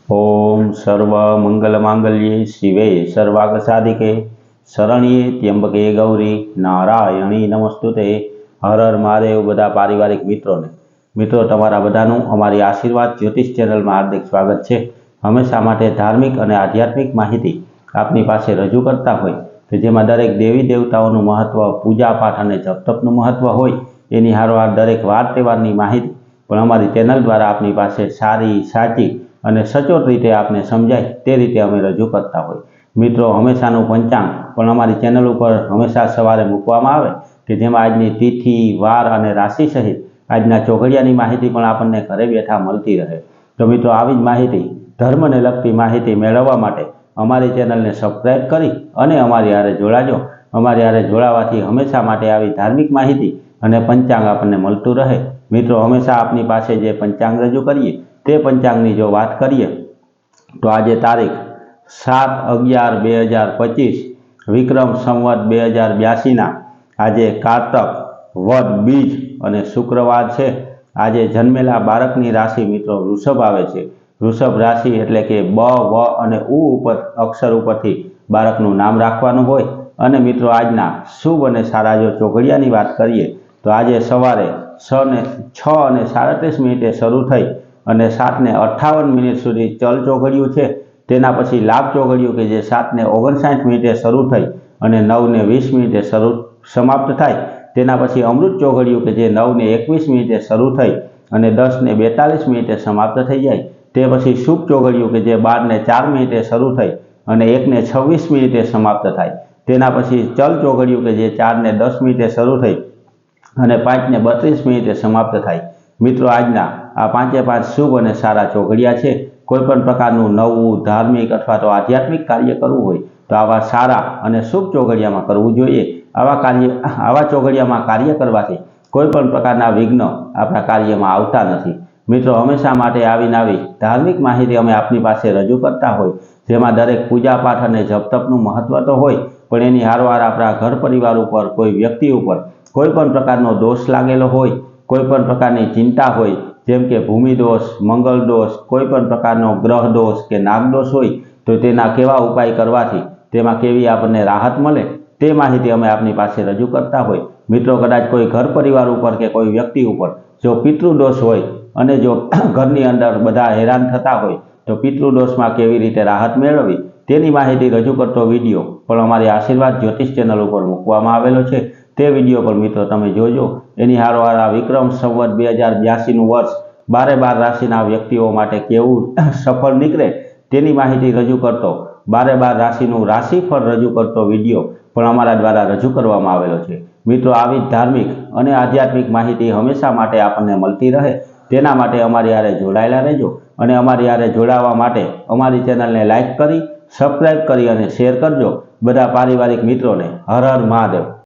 ओम सर्व मंगल मांगल्ये शिवे सर्वार्थ साधिके शरण्ये त्र्यंबके गौरी नारायणी नमस्तुते। हर हर महादेव। बधा पारिवारिक मित्रों तमारा बधानुं अमारी आशीर्वाद ज्योतिष चेनल में हार्दिक स्वागत है। हमेशा माटे धार्मिक और आध्यात्मिक माहिती आपनी पासे रजू करता होय तो जेमां दरेक देवी देवताओं महत्व, पूजा पाठ और जप तपनुं महत्व होय एनी हारोहार दरेक वार तहेवारनी माहिती पण अमारी चेनल द्वारा आपनी पासे सारी, साची અને સચોટ રીતે આપને સમજાય તે રીતે અમે રજૂ કરતા હોય। મિત્રો, હંમેશાનું પંચાંગ પણ અમારી ચેનલ ઉપર હંમેશા સવારે મૂકવામાં આવે કે જેમાં આજની તિથિ, વાર અને રાશિ સહિત આજના ચોઘડિયાની માહિતી પણ આપણને ઘરે બેઠા મળતી રહે। તો મિત્રો, આવી જ માહિતી, ધર્મને લગતી માહિતી મેળવવા માટે અમારી ચેનલને સબસ્ક્રાઈબ કરી અને અમારી હારે જોડાજો। અમારી હારે જોડાવાથી હંમેશા માટે આવી ધાર્મિક માહિતી અને પંચાંગ આપણને મળતું રહે। મિત્રો, હંમેશા આપની પાસે જે પંચાંગ રજૂ કરીએ તે पंचांगनी जो बात करिए तो आज तारीख 7/11/2025 विक्रम संवत 2082 आज कार्तक वद बीज और शुक्रवार है। आज जन्मेला बाळकनी राशि मित्रों वृषभ आवे छे। वृषभ राशि एटले के ब, व और उ उपर अक्षर उपरथी बाळकनुं नाम राखवानुं होय। अने मित्रों, आजना शुभ और सारा जो चोघडियानी बात करिए तो आज सवारे 6:37 शुरू थई અને 7:58 सुधी चल चोघडिયું છે। તેના પછી લાભ ચોઘડિયું કે જે 7:59 શરૂ થઈ અને 9:20 શરૂ સમાપ્ત થાય। તેના પછી અમૃત ચોઘડિયું કે જે 9:21 શરૂ થઈ અને 10:42 સમાપ્ત થઈ જાય। તે પછી શુભ ચોઘડિયું કે જે 12:04 શરૂ થઈ અને 1:26 સમાપ્ત થાય। તેના પછી ચલ ચોઘડિયું કે જે 4:10 શરૂ થઈ અને 5:32 समाप्त थाय। मित्रों, आजना आ 5 शुभ और सारा चोघडिया है। कोईपण प्रकारનું नवुं धार्मिक अथवा तो आध्यात्मिक कार्य करवुं होय तो आवा सारा और शुभ चोघडिया में करवुं जोईए। आवा चोघडिया में कार्य करवाथी कोईपण प्रकारना विघ्न आपणा कार्य में आवता नथी। मित्रों, हमेशा माटे आवीने आवी धार्मिक माहिती अमे आपनी पासे रजू करता होय जेमां दरेक पूजा पाठ और जप तपनुं महत्व तो होय पण एनी हारोहार आपणा घर परिवार उपर, कोई व्यक्ति उपर कोईपण प्रकारनो दोष लागेलो होय, कोईपण प्रकारनी चिंता होय, जेम के भूमि दोष, मंगल दोष, कोईपण प्रकारनो ग्रह दोष के नाग दोष होय तो तेना केवा उपाय करवाथी तेमां केवी आपने राहत मळे ते माहिती अमे आपनी पासे रजू करता होय। मित्रों, कदाच कोई घर परिवार उपर के कोई व्यक्ति उपर जो पितृदोष होय अने जो घरनी अंदर बधा हैरान थता होय तो पितृदोष में केवी रीते राहत मेळववी तेनी माहिती रजू करतो विडियो पण अमारी आशीर्वाद ज्योतिष चेनल पर मूकवामां आवेलो छे। ते विडियो पर मित्रों तमे जोजो। एनी हारोहार आ विक्रम संवत 2082 वर्ष 12 राशिना व्यक्तिओ माटे केवुं सफल निकळे तेनी माहिती रजू करतो 12 राशिनुं राशिफळ रजू करतो विडियो पण अमारा द्वारा रजू करवामां आवेलो छे। मित्रों, आवी धार्मिक अने आध्यात्मिक माहिती हमेशा माटे आपने मळती रहे तेना माटे अमारी हारे जोडायेला रहेजो अने अमारी हारे जोडावा माटे अमारी चेनलने लाइक करी, सब्सक्राइब करी अने शेर करजो। बधा पारिवारिक मित्रों ने हर हर महादेव।